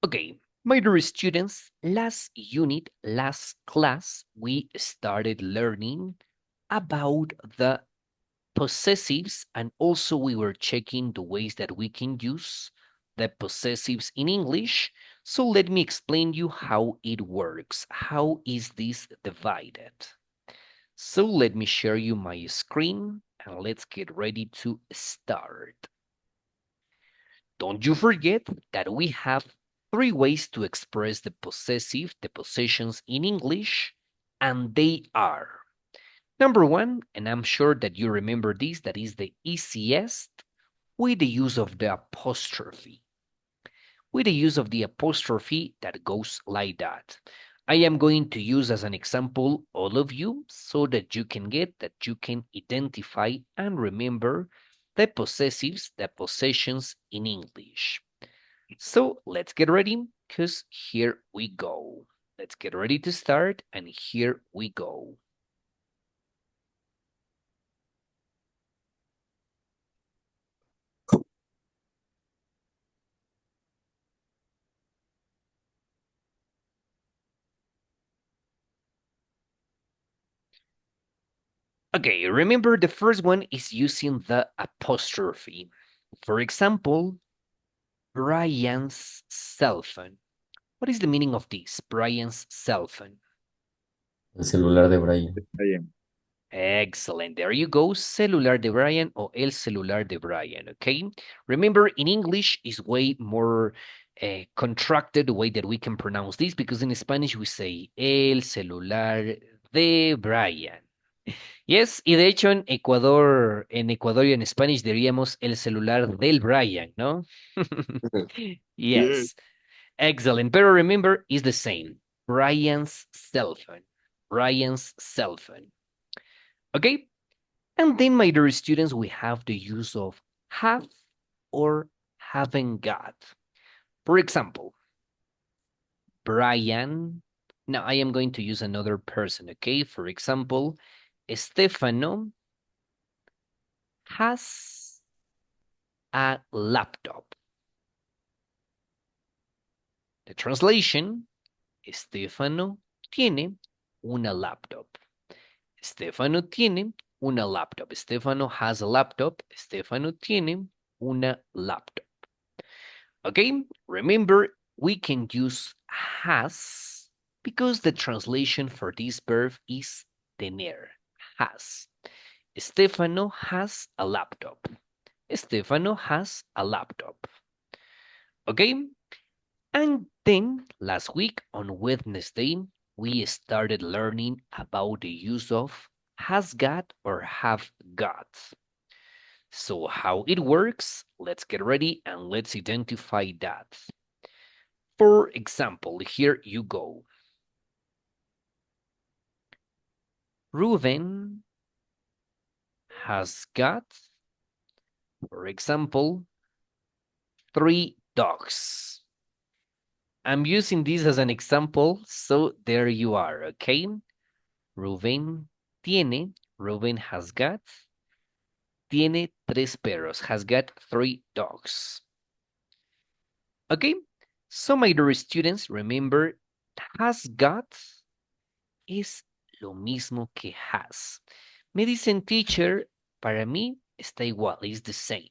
Okay, my dear students, last unit, last class, we started learning about the possessives, and also we were checking the ways that we can use the possessives in English. So let me explain you how it works. How is this divided? So let me share you my screen and let's get ready to start. Don't you forget that we have three ways to express the possessive, the possessions in English, and they are number one, and I'm sure that you remember this, that is the easiest, with the use of the apostrophe. With the use of the apostrophe that goes like that. I am going to use as an example all of you so that you can identify and remember the possessives, the possessions in English. So let's get ready because here we go. Let's get ready to start and here we go. Okay, remember the first one is using the apostrophe. For example, Brian's cell phone. What is the meaning of this? Brian's cell phone. El celular de Brian. Bien. Excellent. There you go. Celular de Brian or el celular de Brian. Okay. Remember, in English is way more contracted the way that we can pronounce this because in Spanish we say el celular de Brian. Yes, y de hecho en Ecuador y en Spanish diríamos el celular del Brian, ¿no? Yes. Yes, excellent. Pero remember, it's the same. Brian's cell phone. Brian's cell phone. Okay? And then, my dear students, we have the use of have or haven't got. For example, Brian. Now, I am going to use another person, okay? For example, Stefano has a laptop. The translation, Stefano tiene una laptop. Stefano tiene una laptop. Stefano has a laptop. Stefano tiene una laptop. Okay, remember, we can use has because the translation for this verb is tener, has. Stefano has a laptop. Stefano has a laptop. Okay, and then last week on Wednesday, we started learning about the use of has got or have got. So how it works, let's get ready and let's identify that. For example, here you go. Ruben has got, for example, 3 dogs. I'm using this as an example, so there you are, okay? Ruben tiene, Ruben has got, tiene 3 perros, has got 3 dogs. Okay, so my dear students, remember, has got es lo mismo que has. Me dicen teacher, para mí está igual, is the same.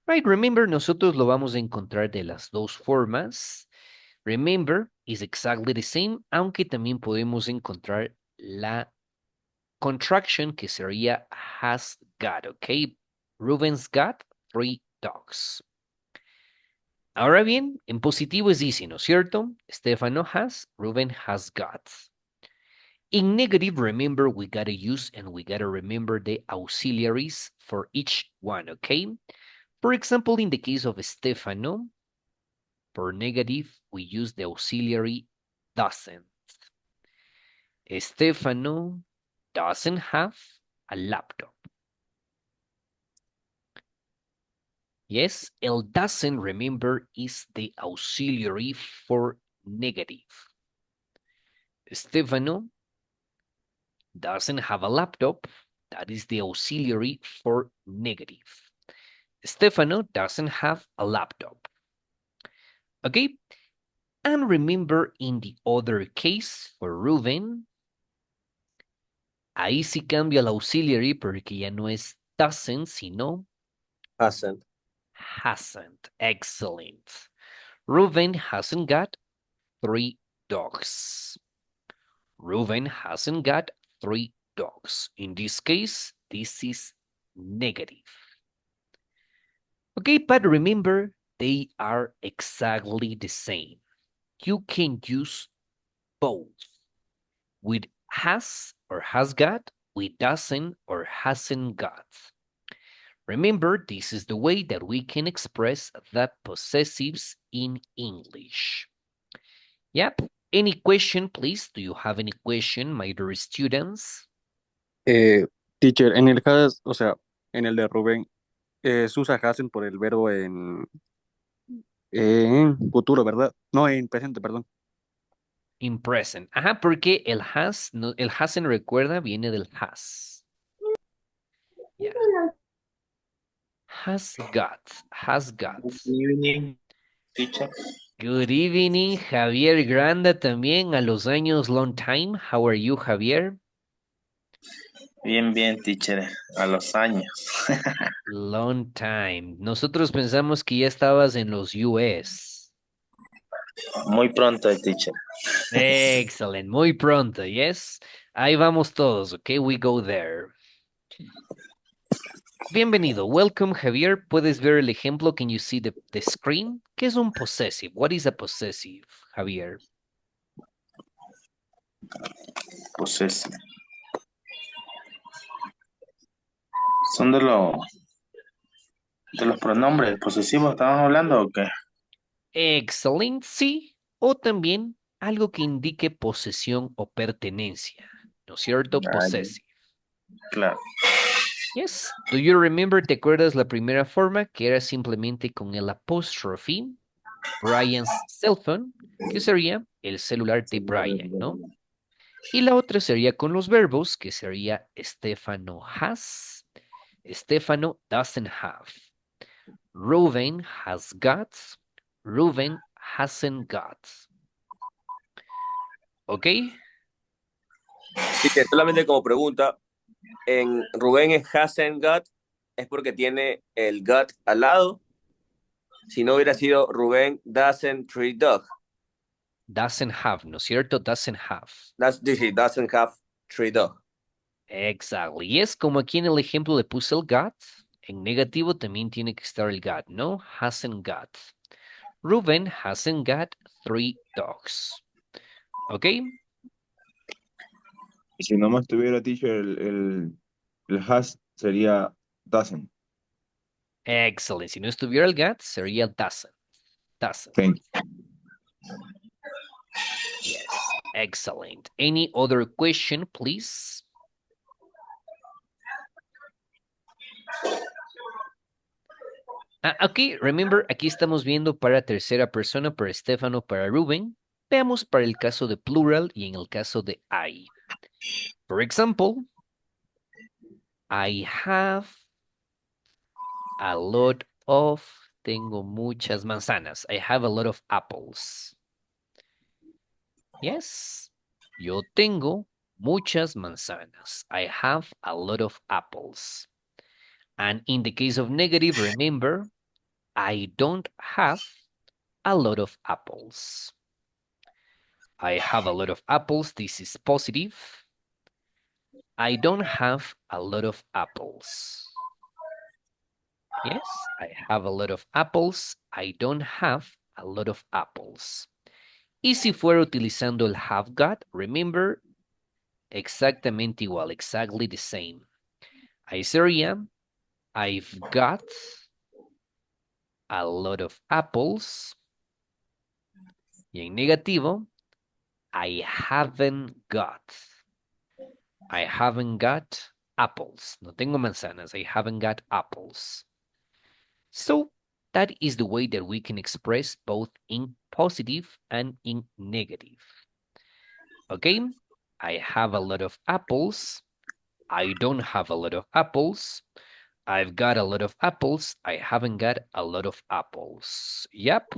Right, remember, nosotros lo vamos a encontrar de las dos formas. Remember is exactly the same, aunque también podemos encontrar la contraction que sería has got, ¿ok? Ruben's got 3 dogs. Ahora bien, en positivo es easy, ¿no es cierto? Stefano has, Ruben has got. In negative, remember, we gotta use and we gotta remember the auxiliaries for each one, okay? For example, in the case of Stefano, for negative, we use the auxiliary doesn't. Stefano doesn't have a laptop. Yes, el doesn't, remember, is the auxiliary for negative. Stefano doesn't have a laptop. That is the auxiliary for negative. Stefano doesn't have a laptop. Okay? And remember, in the other case, for Ruben, ahí sí cambia el auxiliary porque ya no es doesn't, sino Hasn't. hasn't. Excellent. Ruben hasn't got 3 dogs. Ruben hasn't got 3 dogs. In this case, this is negative. Okay, but remember, they are exactly the same. You can use both with has or has got, with doesn't or hasn't got. Remember, this is the way that we can express the possessives in English. Yep. Any question, please? Do you have any question, my dear students? Teacher, en el has, o sea, en el de Rubén, se usa hasn't por el verbo en futuro, ¿verdad? No, en presente, perdón. In present. Ajá, porque el has, no, el hasn't recuerda viene del has. Yeah. Has got, has got. Good evening, teacher. Good evening, Javier Granda también a los años long time. How are you, Javier? Bien, bien, teacher. A los años. Long time. Nosotros pensamos que ya estabas en los US. Muy pronto, teacher. Excellent. Muy pronto, yes. Ahí vamos todos, okay? We go there. Bienvenido. Welcome, Javier. ¿Puedes ver el ejemplo? Can you see the screen? ¿Qué es un possessive? What is a possessive, Javier? Possessive. ¿Son de los pronombres posesivos estamos hablando o qué? Excellent, sí. O también algo que indique posesión o pertenencia. ¿No es cierto? Ah, Possessive. claro. Yes. Do you remember? ¿Te acuerdas la primera forma? Que era simplemente con el apóstrofe, Brian's cell phone, que sería el celular de Brian, ¿no? Y la otra sería con los verbos, que sería Stefano has, Stefano doesn't have. Ruben has got, Ruben hasn't got. ¿Ok? Sí, que solamente como pregunta, en Rubén es hasn't got, es porque tiene el got al lado. Si no hubiera sido Rubén doesn't tree dog. Doesn't have, ¿no es cierto? Doesn't have. Doesn't have tree dog. Exactly. Y es como aquí en el ejemplo le puse el got. En negativo también tiene que estar el got, ¿no? Hasn't got. Ruben hasn't got 3 dogs. ¿Ok? Y si no más tuviera teacher, el has sería doesn't. Excellent. Si no estuviera el got, sería doesn't. Doesn't. Thank you. Yes. Excellent. Any other question, please? Ok, remember, aquí estamos viendo para tercera persona, para Stefano, para Ruben. Veamos para el caso de plural y en el caso de I. For example, I have a lot of, tengo muchas manzanas. I have a lot of apples. Yes, yo tengo muchas manzanas. I have a lot of apples. And in the case of negative, remember, I don't have a lot of apples. I have a lot of apples. This is positive. I don't have a lot of apples. Yes, I have a lot of apples. I don't have a lot of apples. Y si fuera utilizando el have got, remember, exactamente igual, exactly the same. Ahí sería, I've got a lot of apples. Y en negativo, I haven't got. I haven't got apples. No tengo manzanas. I haven't got apples. So that is the way that we can express both in positive and in negative. Okay, I have a lot of apples. I don't have a lot of apples. I've got a lot of apples. I haven't got a lot of apples. Yep.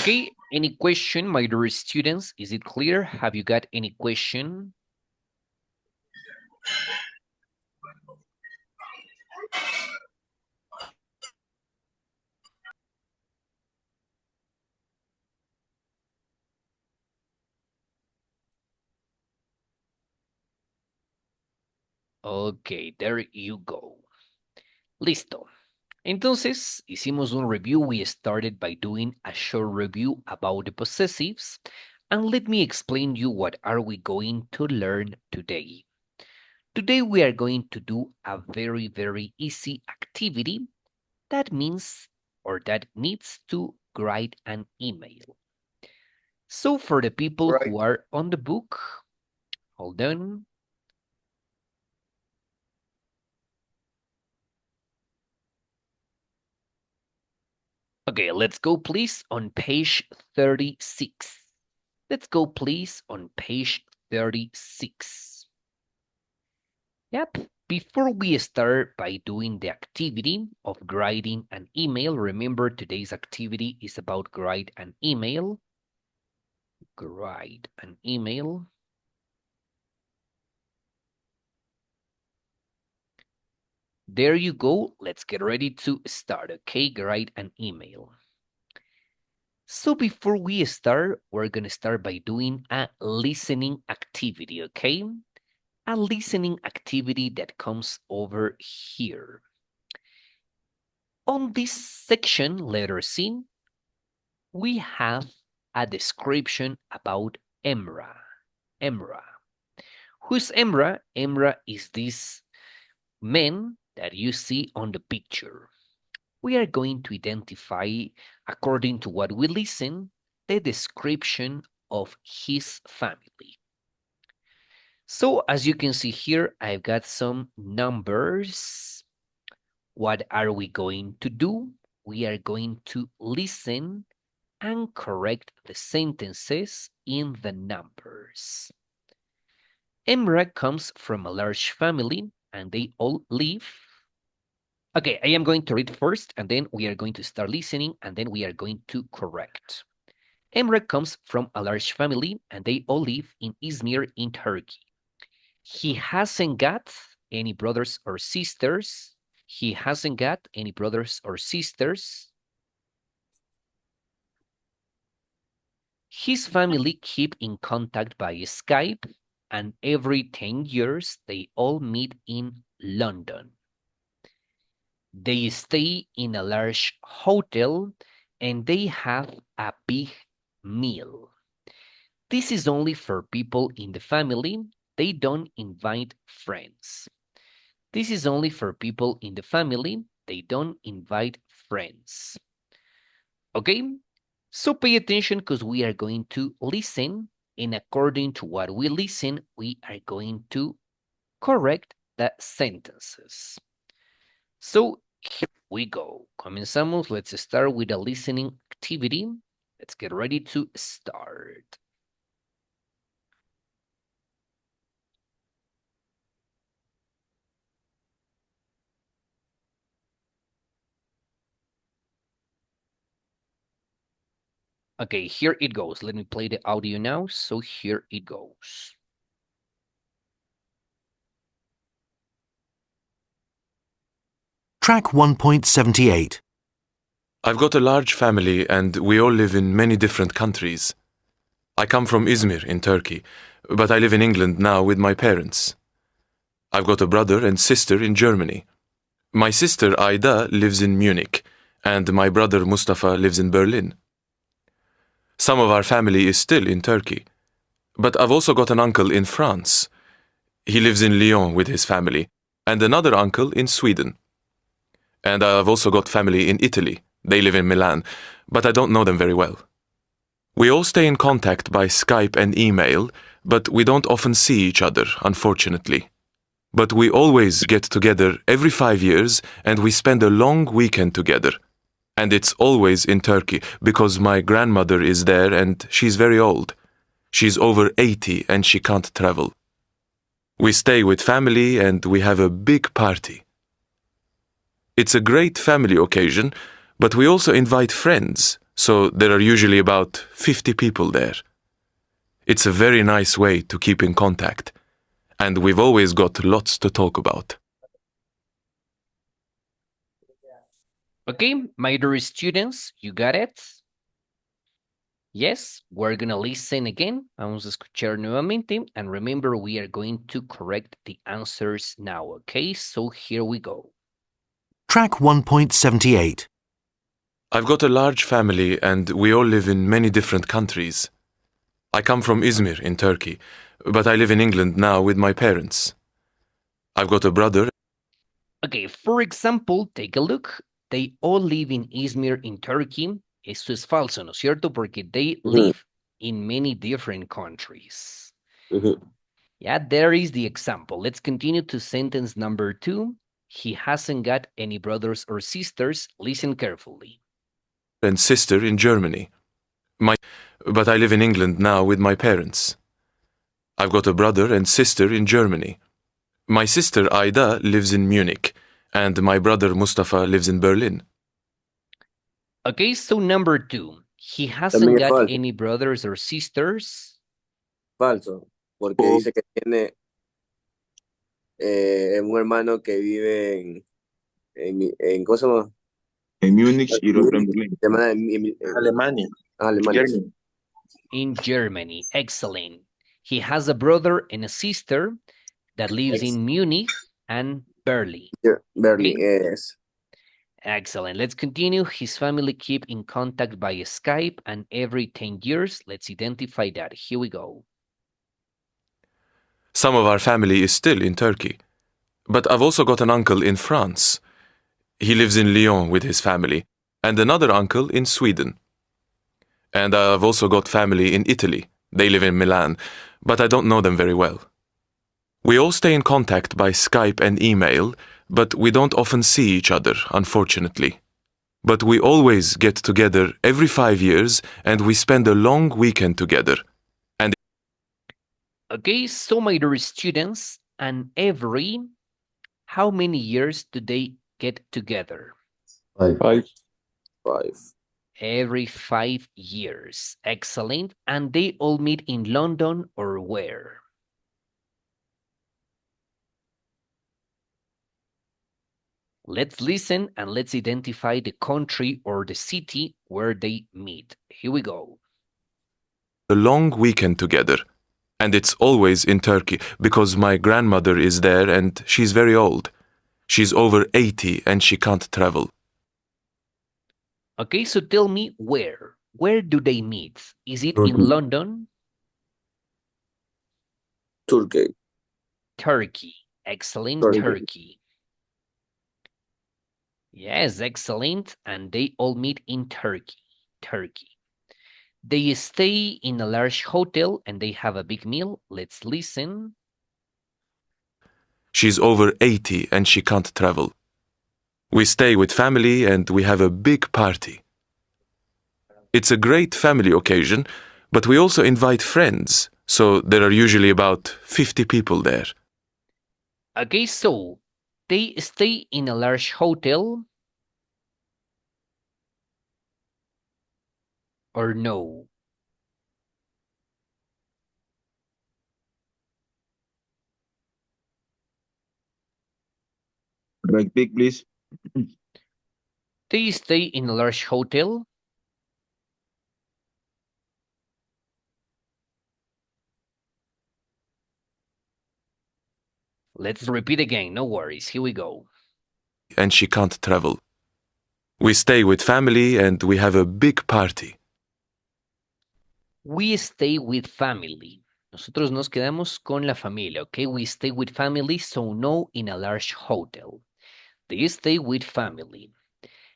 Okay, any question, my dear students? Is it clear? Have you got any question? Okay, there you go. Listo. Entonces, hicimos un review. We started by doing a short review about the possessives. And let me explain you what are we going to learn today. Today we are going to do a very, very easy activity that means or that needs to write an email. So for the people who are on the book, hold on. Okay, let's go please on page 36. Let's go please on page 36. Yep, before we start by doing the activity of writing an email, remember today's activity is about write an email. Write an email. There you go. Let's get ready to start, okay? Write an email. So before we start, we're going to start by doing a listening activity, okay? A listening activity that comes over here. On this section, letter C, we have a description about Emra. Emra. Who's Emra? Emra is this man that you see on the picture. We are going to identify, according to what we listen, the description of his family. So as you can see here, I've got some numbers. What are we going to do? We are going to listen and correct the sentences in the numbers. Emra comes from a large family and they all live. Okay, I am going to read first and then we are going to start listening and then we are going to correct. Emre comes from a large family and they all live in Izmir in Turkey. He hasn't got any brothers or sisters. He hasn't got any brothers or sisters. His family keep in contact by Skype and every 10 years they all meet in London. They stay in a large hotel and they have a big meal. This is only for people in the family. They don't invite friends. This is only for people in the family. They don't invite friends. Okay? So pay attention because we are going to listen, and according to what we listen, we are going to correct the sentences. So here we go. Comenzamos. Let's start with a listening activity. Let's get ready to start. Okay, here it goes. Let me play the audio now. So here it goes. Track 1.78. I've got a large family and we all live in many different countries. I come from Izmir in Turkey, but I live in England now with my parents. I've got a brother and sister in Germany. My sister Aida lives in Munich, and my brother Mustafa lives in Berlin. Some of our family is still in Turkey, but I've also got an uncle in France. He lives in Lyon with his family, and another uncle in Sweden. And I've also got family in Italy. They live in Milan, but I don't know them very well. We all stay in contact by Skype and email, but we don't often see each other, unfortunately. But we always get together every 5 years and we spend a long weekend together. And it's always in Turkey because my grandmother is there and she's very old. She's over 80 and she can't travel. We stay with family and we have a big party. It's a great family occasion, but we also invite friends, so there are usually about 50 people there. It's a very nice way to keep in contact, and we've always got lots to talk about. Okay, my dear students, you got it? Yes, we're gonna listen again. Vamos a escuchar nuevamente. And remember, we are going to correct the answers now, okay? So here we go. Track 1.78. I've got a large family and we all live in many different countries. I come from Izmir in Turkey, but I live in England now with my parents. I've got a brother. Okay, for example, take a look. They all live in Izmir in Turkey. Esto es falso, ¿no es cierto? Porque they live in many different countries. Yeah, there is the example. Let's continue to sentence number 2. He hasn't got any brothers or sisters. Listen carefully. And sister in Germany. But I live in England now with my parents. I've got a brother and sister in Germany. My sister Aida lives in Munich, and my brother Mustafa lives in Berlin. Okay, so number 2. He hasn't También es got falso. any brothers or sisters. Falso, porque dice que tiene un hermano que vive ¿cómo se llama? En Múnich y el otro en Berlín. Se llama Alemania. Alemania. Germany. In Germany. Excellent. He has a brother and a sister that lives in Munich and Berlin. Berlin, Okay. yes. Excellent. Let's continue. His family keep in contact by Skype and every 10 years. Let's identify that. Here we go. Some of our family is still in Turkey, but I've also got an uncle in France. He lives in Lyon with his family, and another uncle in Sweden. And I've also got family in Italy. They live in Milan, but I don't know them very well. We all stay in contact by Skype and email, but we don't often see each other, unfortunately. But we always get together every 5 years, and we spend a long weekend together. Okay, so my dear students, and every, how many years do they get together? 5. 5. Every 5 years. Excellent. And they all meet in London or where? Let's listen and let's identify the country or the city where they meet. Here we go. A long weekend together. And it's always in Turkey, because my grandmother is there and she's very old. She's over 80 and she can't travel. Okay, so tell me where. Where do they meet? Is it Turkey. in London? Turkey. Turkey. Excellent. Turkey. Turkey. Yes, excellent. And they all meet in Turkey. Turkey. They stay in a large hotel and they have a big meal. Let's listen. She's over 80 and she can't travel. We stay with family and we have a big party. It's a great family occasion, but we also invite friends, so there are usually about 50 people there. Okay, so they stay in a large hotel or no? Repeat, please. They stay in a large hotel. Let's repeat again, no worries. Here we go. And she can't travel. We stay with family and we have a big party. We stay with family. Nosotros nos quedamos con la familia, okay? We stay with family, so no in a large hotel. They stay with family.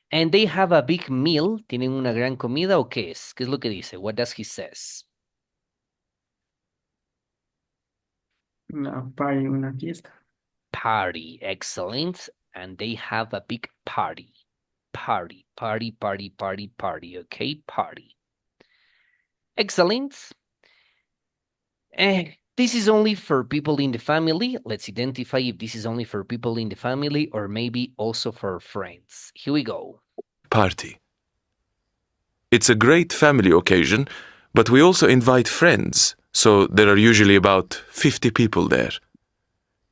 And they have a big meal. ¿Tienen una gran comida o qué es? ¿Qué es lo que dice? What does he says? Una party, una fiesta. Party, excellent. And they have a big party. Party, party, party, party, party, okay? Party. Excellent. This is only for people in the family. Let's identify if this is only for people in the family or maybe also for friends. Here we go. Party. It's a great family occasion, but we also invite friends, so there are usually about 50 people there.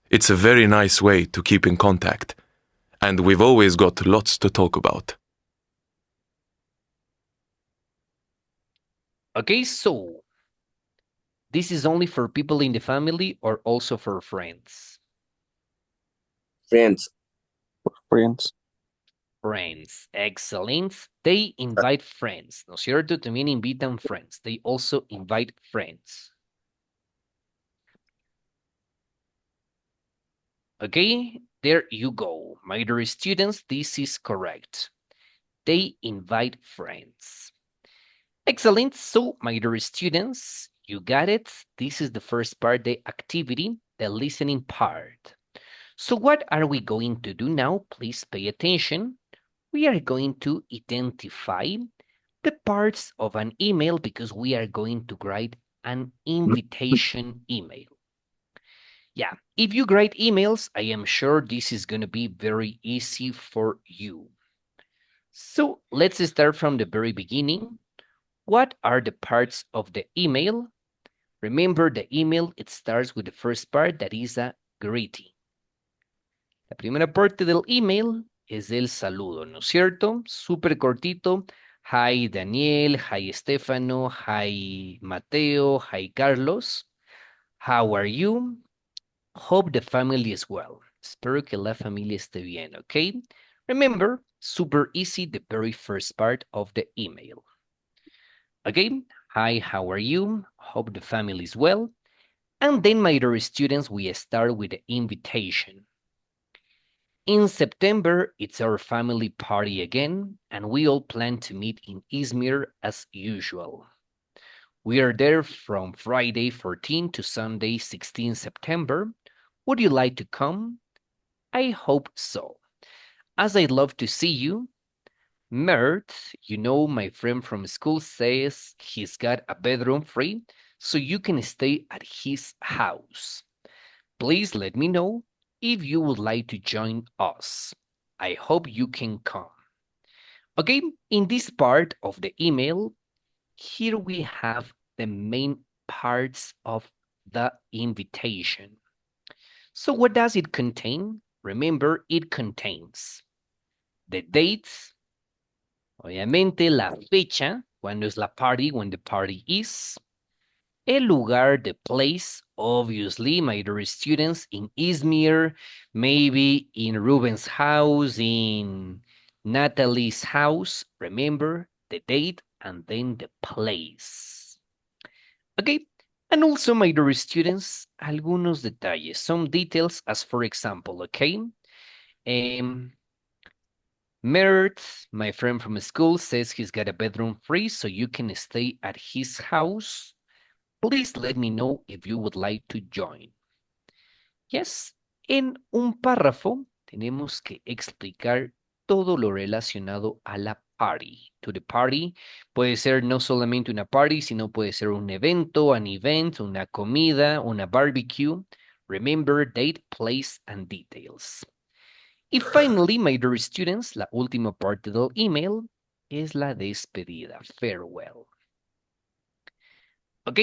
It's a very nice way to keep in contact, and we've always got lots to talk about. Okay, so this is only for people in the family or also for friends? Friends. Friends. Friends, excellent. They invite friends, ¿no es cierto? También invitan friends. They also invite friends. Okay, there you go. My dear students, this is correct. They invite friends. Excellent. So, my dear students, you got it. This is the first part, the activity, the listening part. So what are we going to do now? Please pay attention. We are going to identify the parts of an email because we are going to write an invitation email. Yeah, if you write emails, I am sure this is going to be very easy for you. So let's start from the very beginning. What are the parts of the email? Remember, the email, it starts with the first part, that is a greeting. La primera parte del email es el saludo, ¿no es cierto? Súper cortito. Hi, Daniel. Hi, Estefano. Hi, Mateo. Hi, Carlos. How are you? Hope the family is well. Espero que la familia esté bien, ¿ok? Remember, super easy, the very first part of the email. Okay, hi, how are you? Hope the family is well. And then, my dear students, we start with the invitation. In September, it's our family party again, and we all plan to meet in Izmir as usual. We are there from Friday 14 to Sunday 16 September. Would you like to come? I hope so. As I'd love to see you. Mert, you know, my friend from school says he's got a bedroom free, so you can stay at his house. Please let me know if you would like to join us. I hope you can come. Okay, in this part of the email, here we have the main parts of the invitation. So what does it contain? Remember, it contains the dates, obviamente la fecha, cuando es la party, when the party is, el lugar, the place, obviously, my dear students, in Izmir, maybe in Ruben's house, in Natalie's house. Remember the date and then the place. Okay, and also, my dear students, algunos detalles, some details, as for example, okay? Mert, my friend from school, says he's got a bedroom free, so you can stay at his house. Please let me know if you would like to join. Yes, en un párrafo tenemos que explicar todo lo relacionado a la party. To the party puede ser no solamente una party, sino puede ser un evento, an event, una comida, una barbecue. Remember date, place, and details. Y finally, my dear students, la última parte del email es la despedida, farewell. ¿Ok?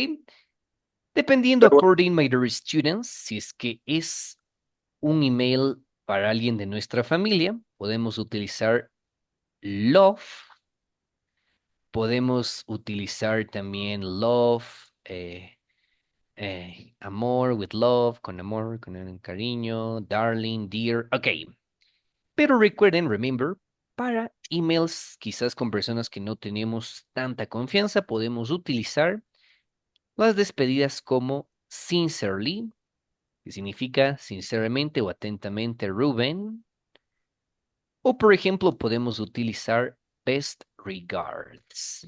Dependiendo, according, my dear students, si es que es un email para alguien de nuestra familia, podemos utilizar love, podemos utilizar también love, amor, with love, con amor, con cariño, darling, dear, ok. Pero recuerden, remember, para emails quizás con personas que no tenemos tanta confianza, podemos utilizar las despedidas como sincerely, que significa sinceramente o atentamente Ruben. O por ejemplo, podemos utilizar best regards.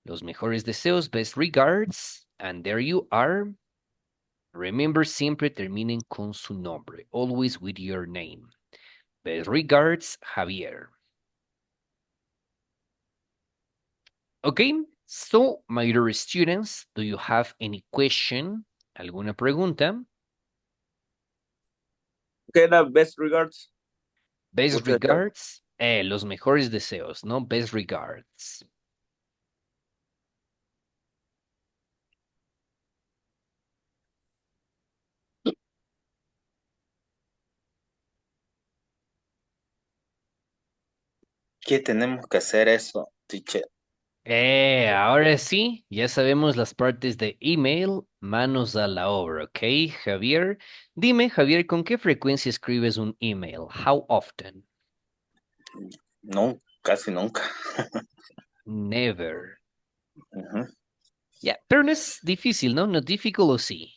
Los mejores deseos, best regards. And there you are. Remember, siempre terminen con su nombre. Always with your name. Best regards, Javier. Okay, so my dear students, do you have any question? ¿Alguna pregunta? ¿Qué era best regards? Best Muchas regards, Los mejores deseos, ¿no? Best regards. ¿Qué tenemos que hacer eso, teacher? Ahora sí, ya sabemos las partes de email, manos a la obra, ¿ok? Javier, dime, Javier, ¿con qué frecuencia escribes un email? How often? No, casi nunca. Never. Ujú. Ya, pero no es difícil, ¿no? No difficult o sí.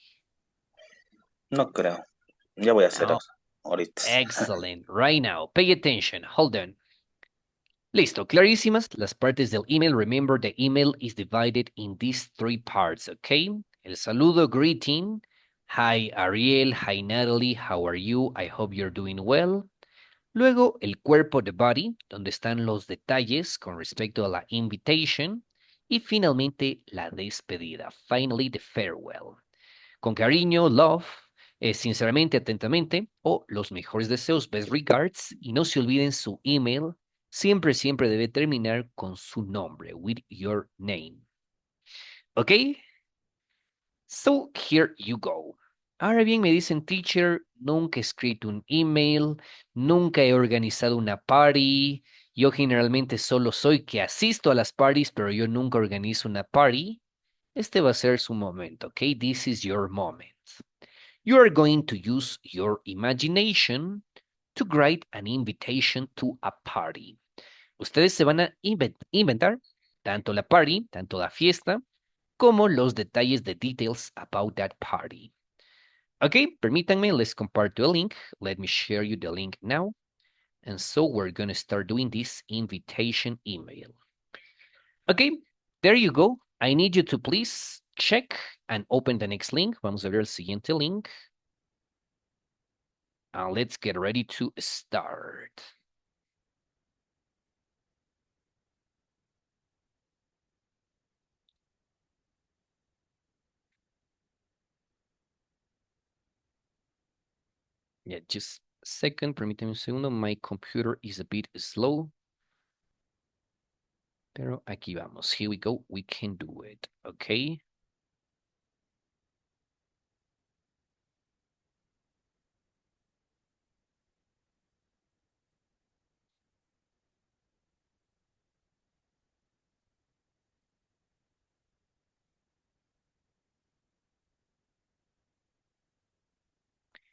No creo. Ya voy a hacer Oh, eso ahorita. excellent. Right now, pay attention. Hold on. Listo, clarísimas las partes del email. Remember, the email is divided in these three parts, okay? El saludo, greeting. Hi, Ariel. Hi, Natalie. How are you? I hope you're doing well. Luego, el cuerpo, the body, donde están los detalles con respecto a la invitation. Y finalmente, la despedida. Finally, the farewell. Con cariño, love, sinceramente, atentamente, o los mejores deseos, best regards. Y no se olviden su email. Siempre, siempre debe terminar con su nombre, with your name. ¿Ok? So, here you go. Ahora bien, me dicen, teacher, nunca he escrito un email, nunca he organizado una party. Yo generalmente solo soy que asisto a las parties, pero yo nunca organizo una party. Este va a ser su momento, ¿ok? This is your moment. You are going to use your imagination to write an invitation to a party. Ustedes se van a inventar tanto la party, tanto la fiesta, como los detalles de details about that party. Okay, permítanme, let's comparto a link. Let me share you the link now. And so we're going to start doing this invitation email. Okay, there you go. I need you to please check and open the next link. Vamos a ver el siguiente link. Let's get ready to start. Yeah, just a second. Permíteme un segundo. My computer is a bit slow. Pero aquí vamos. Here we go. We can do it. Okay.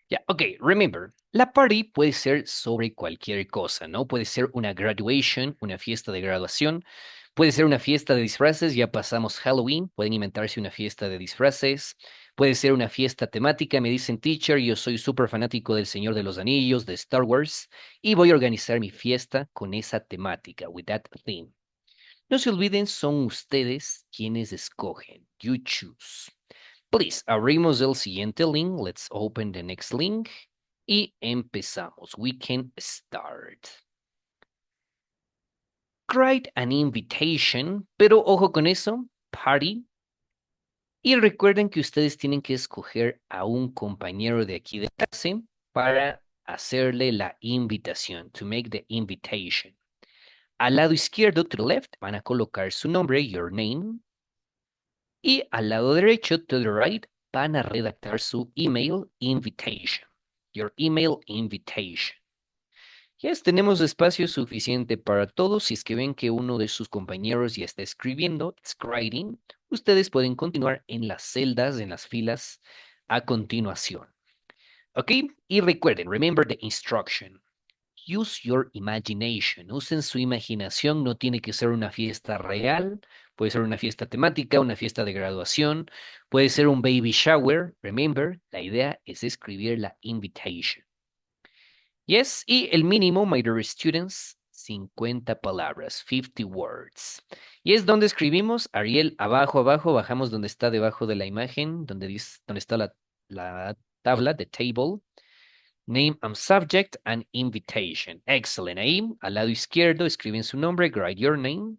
Ya, ok, remember, la party puede ser sobre cualquier cosa, ¿no? Puede ser una graduation, una fiesta de graduación, puede ser una fiesta de disfraces, ya pasamos Halloween, pueden inventarse una fiesta de disfraces, puede ser una fiesta temática, me dicen teacher, yo soy súper fanático del Señor de los Anillos, de Star Wars, y voy a organizar mi fiesta con esa temática, with that theme. No se olviden, son ustedes quienes escogen, you choose. Please, abrimos el siguiente link. Let's open the next link. Y empezamos. We can start. Write an invitation, pero ojo con eso, party. Y recuerden que ustedes tienen que escoger a un compañero de aquí de clase para hacerle la invitación, to make the invitation. Al lado izquierdo, to the left, van a colocar su nombre, your name. Y al lado derecho, to the right, van a redactar su email invitation. Your email invitation. Yes, tenemos espacio suficiente para todos. Si es que ven que uno de sus compañeros ya está escribiendo, it's writing, ustedes pueden continuar en las celdas, en las filas a continuación. ¿Ok? Y recuerden, remember the instruction. Use your imagination. Usen su imaginación. No tiene que ser una fiesta real. Puede ser una fiesta temática, una fiesta de graduación. Puede ser un baby shower. Remember, la idea es escribir la invitation. Yes, y el mínimo, my dear students, 50 palabras, 50 words. Y es donde escribimos, Ariel, abajo, abajo, bajamos donde está debajo de la imagen, donde está la tabla, the table. Name and subject and invitation. Excellent. Ahí, al lado izquierdo, escriben su nombre, write your name.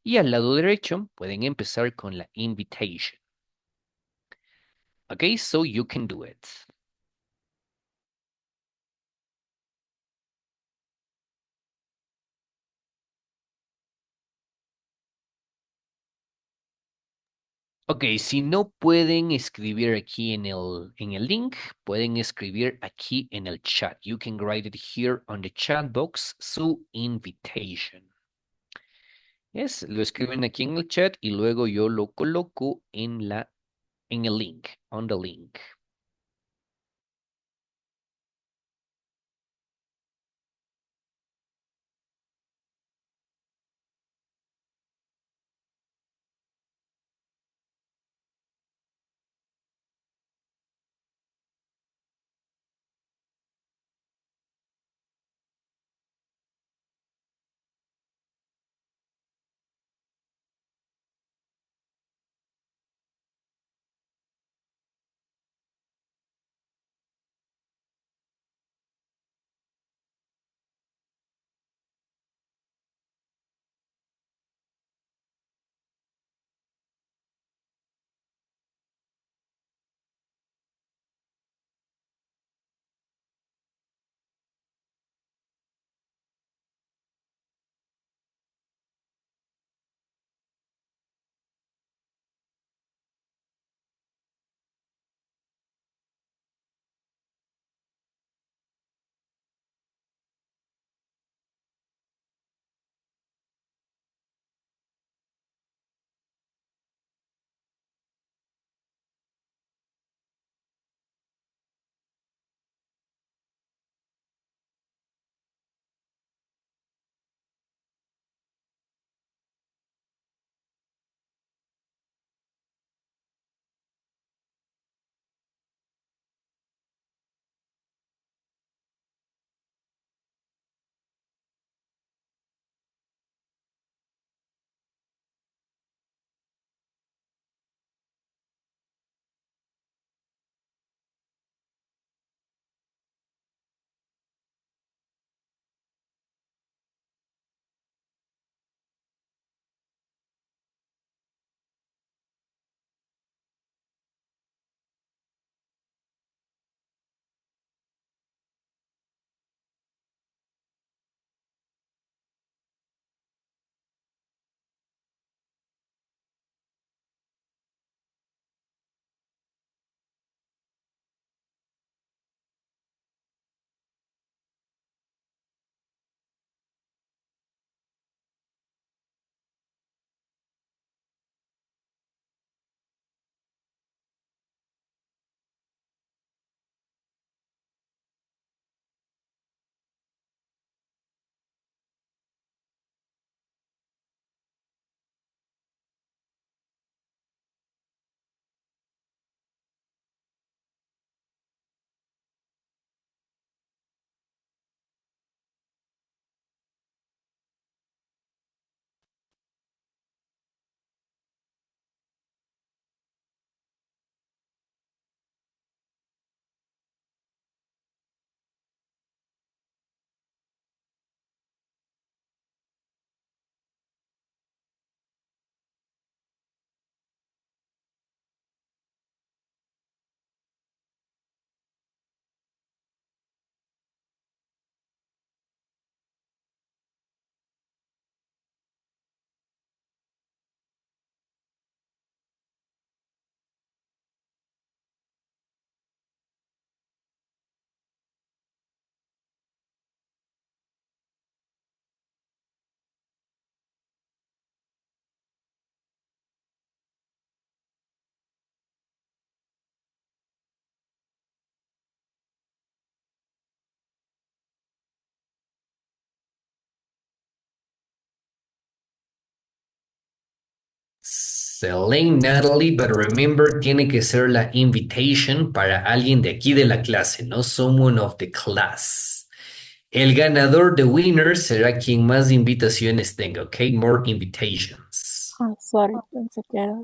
Y al lado derecho, pueden empezar con la invitation. Okay, so you can do it. Ok, si no pueden escribir aquí en el link, pueden escribir aquí en el chat. You can write it here on the chat box, su invitation. Yes, lo escriben aquí en el chat y luego yo lo coloco en el link, on the link. Selene, Natalie, but remember, tiene que ser la invitation para alguien de aquí de la clase, no someone of the class. El ganador, the winner, será quien más invitaciones tenga, ¿ok? More invitations. Ah, sorry, pensé que era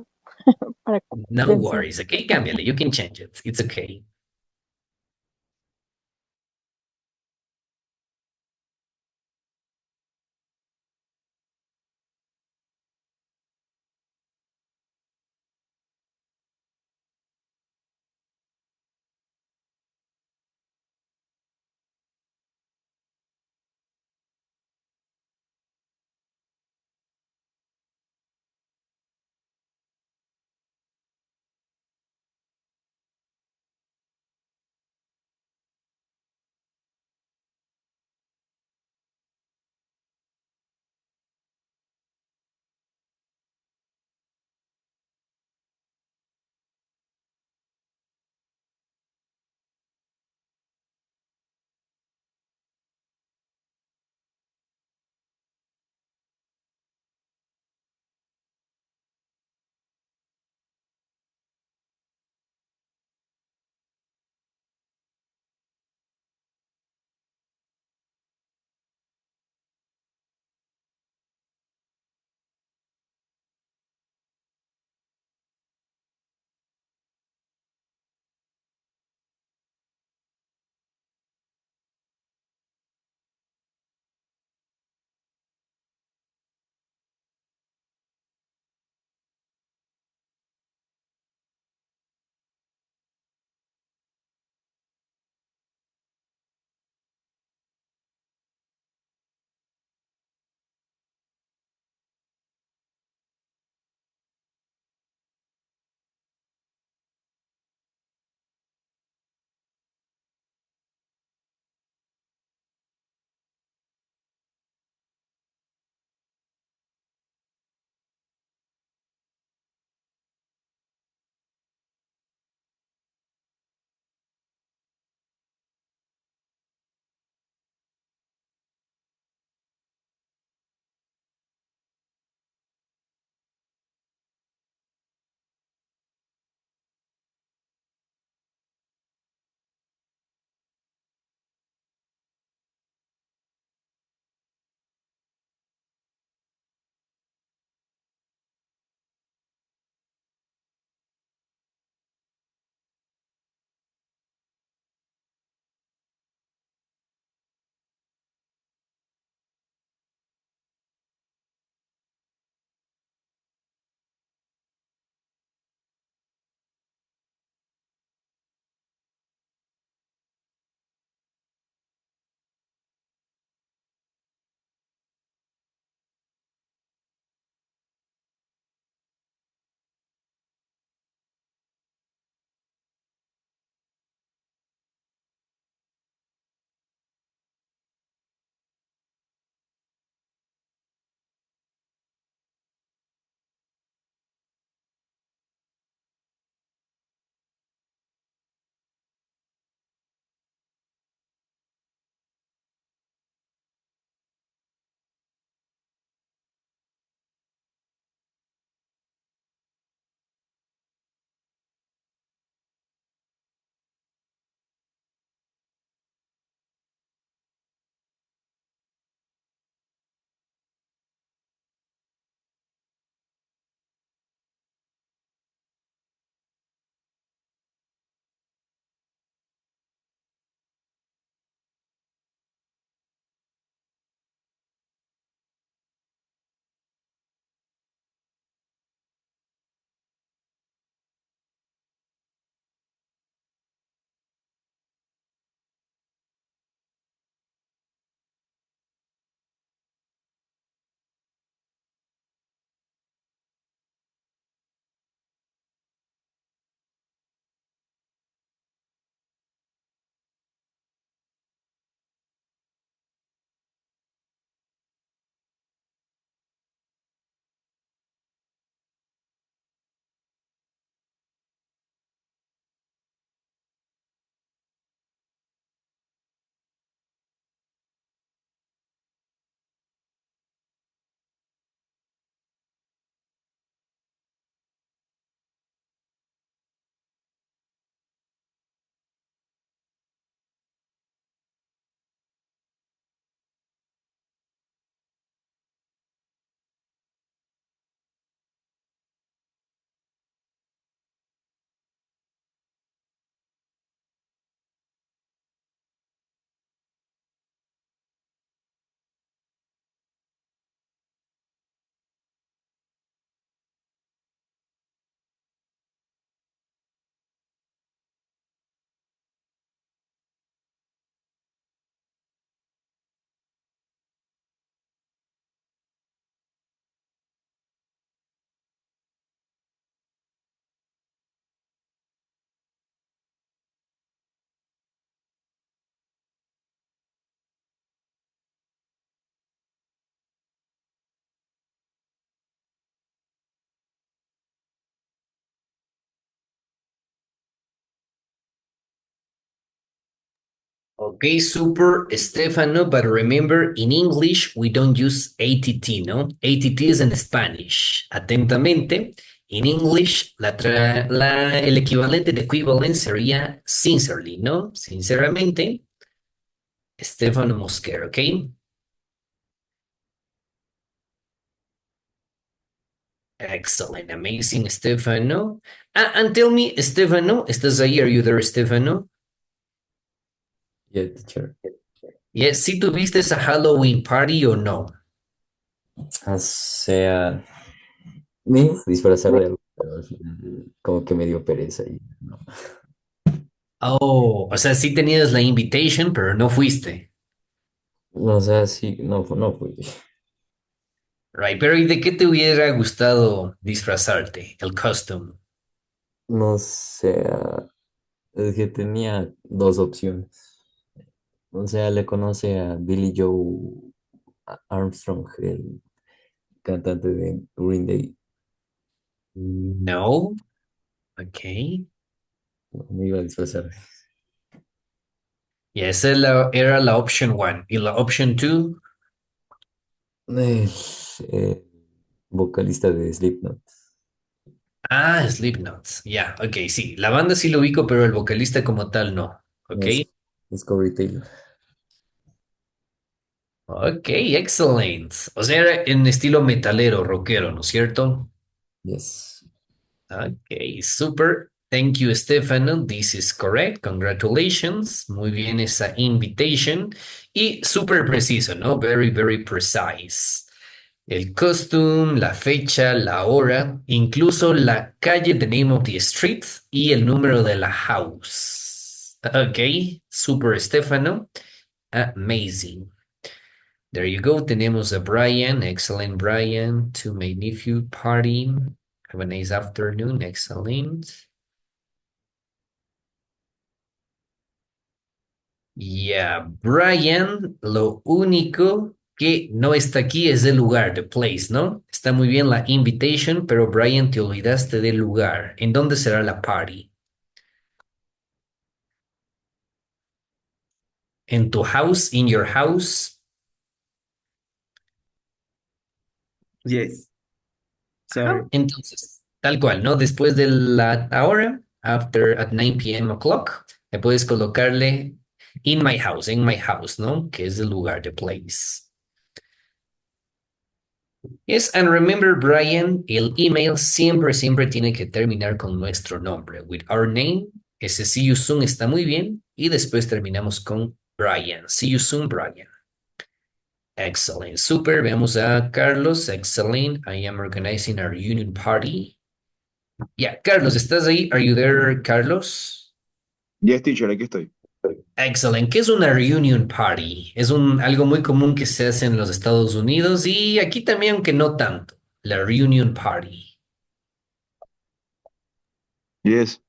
para No atención. worries, ¿ok? Cámbiale, you can change it. It's okay. Okay, super, Stefano, but remember, in English, we don't use ATT, ¿no? ATT is in Spanish. Atentamente, in English, el equivalente de equivalent sería sincerely, ¿no? Sinceramente, Stefano Mosquera, ¿ok? Excellent, amazing, Stefano. And tell me, Stefano, ¿estás ahí? Are you there, Stefano? Yeah, teacher. Yes, ¿sí tuviste esa Halloween party o no? O sea, me iba a disfrazar de algo, pero al final como que me dio pereza y no. Oh, o sea, sí tenías la invitation, pero no fuiste. No, o sea, sí, no fui. Right, pero ¿y de qué te hubiera gustado disfrazarte? El costume. No sé, es que tenía dos opciones. O sea, le conoce a Billy Joe Armstrong, el cantante de Green Day. No, ok. No, me iba a disfrazar. Y esa era la option one. ¿Y la option two? El eh, vocalista de Slipknot. Ah, Slipknot. Ya, ok, sí. La banda sí lo ubico, pero el vocalista como tal no. Ok. Es Corey Taylor. Ok, excellent. O sea, era en estilo metalero, rockero, ¿no es cierto? Yes. Ok, super. Thank you, Stefano. This is correct. Congratulations. Muy bien esa invitation. Y súper preciso, ¿no? Very, very precise. El costume, la fecha, la hora, incluso la calle, the name of the street y el número de la house. Ok, super, Stefano. Amazing. There you go. Tenemos a Brian. Excellent, Brian. To my nephew party. Have a nice afternoon. Excellent. Yeah, Brian, lo único que no está aquí es el lugar, the place, ¿no? Está muy bien la invitation, pero Brian, te olvidaste del lugar. ¿En dónde será la party? ¿En tu house? ¿In your house? Yes. Sorry. Entonces, tal cual, ¿no? Después de la hora, after at 9 p.m. o'clock, le puedes colocarle in my house, ¿no? Que es el lugar, the place. Yes, and remember, Brian, el email siempre tiene que terminar con nuestro nombre, with our name. Ese see you soon está muy bien. Y después terminamos con Brian. See you soon, Brian. Excellent. Super. Veamos a Carlos. Excellent. I am organizing our union party. Yeah, Carlos, ¿estás ahí? Are you there, Carlos? Yes, teacher, aquí estoy. Excellent. ¿Qué es una reunion party? Es algo muy común que se hace en los Estados Unidos y aquí también, aunque no tanto. La reunion party. Yes.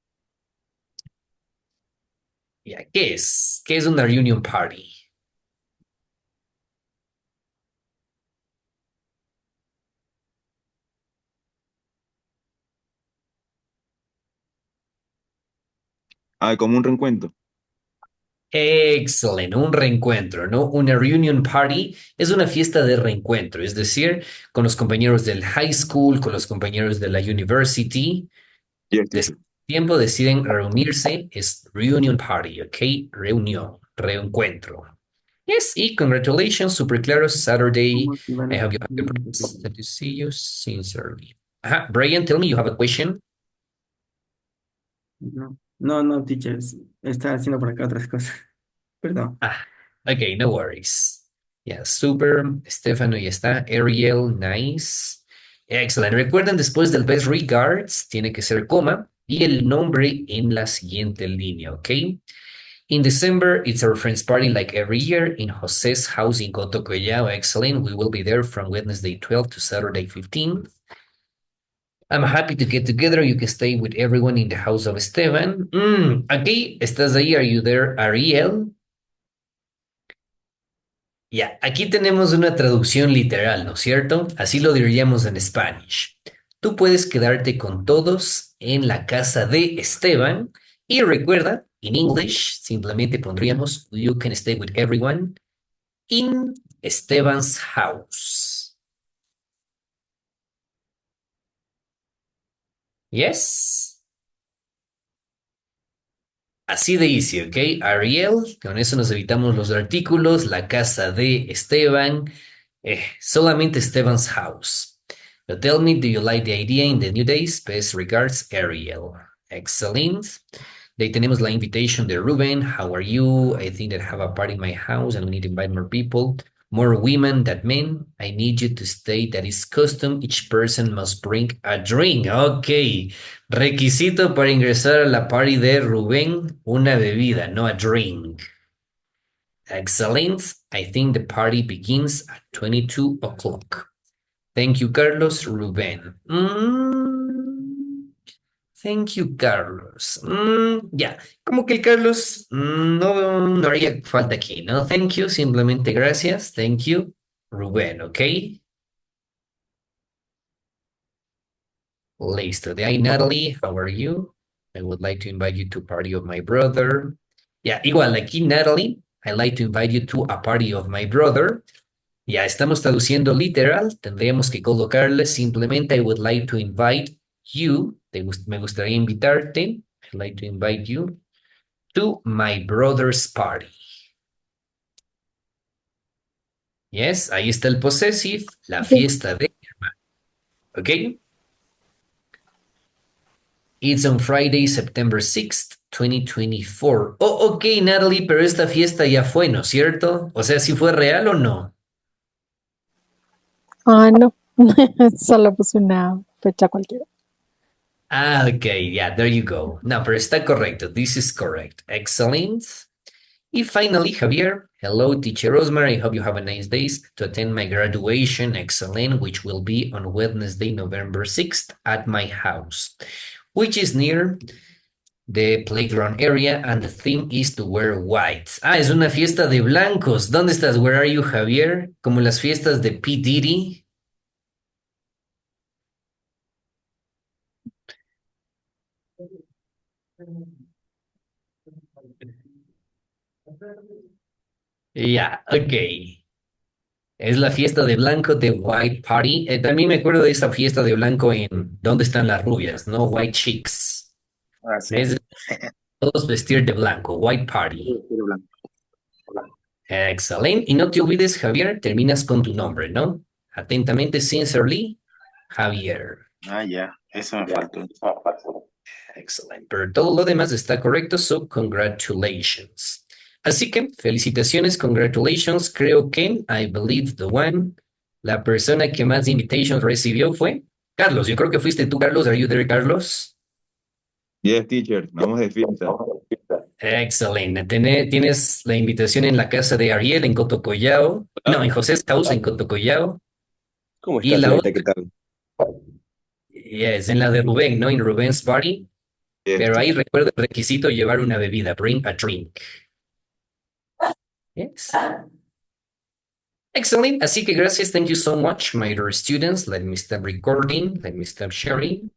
Ya, ¿qué es? ¿Qué es una reunion party? Como un reencuentro. Excelente, un reencuentro, ¿no? Una reunion party es una fiesta de reencuentro, es decir, con los compañeros del high school, con los compañeros de la university. Yes, Después teacher. de tiempo deciden reunirse, es reunion party, ¿ok? Reunión, reencuentro. Yes, y congratulations, super claro, Saturday. ¿Cómo activar I la hope you have the notificación? to see you sincerely. Ajá, Brian, tell me you have a question. No, teachers. Está haciendo por acá otras cosas. Perdón. Okay, no worries. Yeah, super. Stefano ya está. Ariel, nice. Excellent. Recuerden, después del best regards, tiene que ser coma y el nombre en la siguiente línea, ¿ok? In December, it's our friend's party like every year in José's house in Coto Collao. Excellent. We will be there from Wednesday 12 to Saturday 15. I'm happy to get together. You can stay with everyone in the house of Esteban. Aquí, ¿estás ahí? Are you there, Ariel? Ya, aquí tenemos una traducción literal, ¿no es cierto? Así lo diríamos en Spanish. Tú puedes quedarte con todos en la casa de Esteban y recuerda, In English, simplemente pondríamos you can stay with everyone in Esteban's house. Yes? Así de easy, ¿ok? Ariel, con eso nos evitamos los artículos, la casa de Esteban, solamente Esteban's house. So tell me, do you like the idea in the new days? Best regards, Ariel. Excellent. De ahí tenemos la invitation de Ruben. How are you? I think that I have a party in my house and we need to invite more people. More women than men. I need you to state that it's custom. Each person must bring a drink. Ok. Requisito para ingresar a la party de Rubén, una bebida, no a drink. Excellent. I think the party begins at 22 o'clock. Thank you, Carlos. Rubén. Thank you, Carlos. Ya, como que el Carlos no haría falta aquí, ¿no? Thank you, simplemente gracias. Thank you, Rubén, ¿ok? Listo. De ahí, Natalie, how are you? I would like to invite you to a party of my brother. Ya, igual aquí, Natalie, I'd like to invite you to a party of my brother. Ya, estamos traduciendo literal. Tendríamos que colocarle simplemente I would like to invite you. Me gustaría invitarte. I'd like to invite you to my brother's party. Yes, ahí está el possessive, la fiesta de mi hermano. ¿Ok? It's on Friday, September 6th, 2024. Oh, ok, Natalie, pero esta fiesta ya fue, ¿no es cierto? O sea, ¿si fue real o no? Ah, no. Solo puse una fecha cualquiera. Ah, ok, yeah, there you go. No, pero está correcto. This is correct. Excellent. Y finally, Javier, hello, teacher Rosemary. I hope you have a nice day to attend my graduation. Excellent, which will be on Wednesday, November 6th at my house, which is near the playground area, and the theme is to wear white. Ah, es una fiesta de blancos. ¿Dónde estás? Where are you, Javier? Como las fiestas de P. Diddy. Ya, ok. Es la fiesta de blanco de White Party. También me acuerdo de esa fiesta de blanco en ¿Dónde están las rubias? ¿No? White Chicks. Ah, sí. Es todos vestir de blanco. White Party. Excelente. Y no te olvides, Javier, terminas con tu nombre, ¿no? Atentamente, sincerely, Javier. Ah, ya. Eso me faltó. Excelente. Pero todo lo demás está correcto, so congratulations. Así que, felicitaciones, congratulations. Creo que, I believe the one, la persona que más invitations recibió fue Carlos. Yo creo que fuiste tú, Carlos. Are you there, Carlos? Yes, teacher. Vamos de fiesta. Excelente. Tienes la invitación en la casa de Ariel en Cotocollao. No, en José's house en Cotocollao. ¿Cómo Y estás, la señorita? otra, ¿Qué tal? yes, en la de Rubén, ¿no? En Rubén's party. Yes, Pero ahí teacher. recuerda el requisito llevar una bebida. Bring a drink. Yes. Excellent. Así que gracias. Thank you so much, my dear students. Let me stop recording. Let me stop sharing.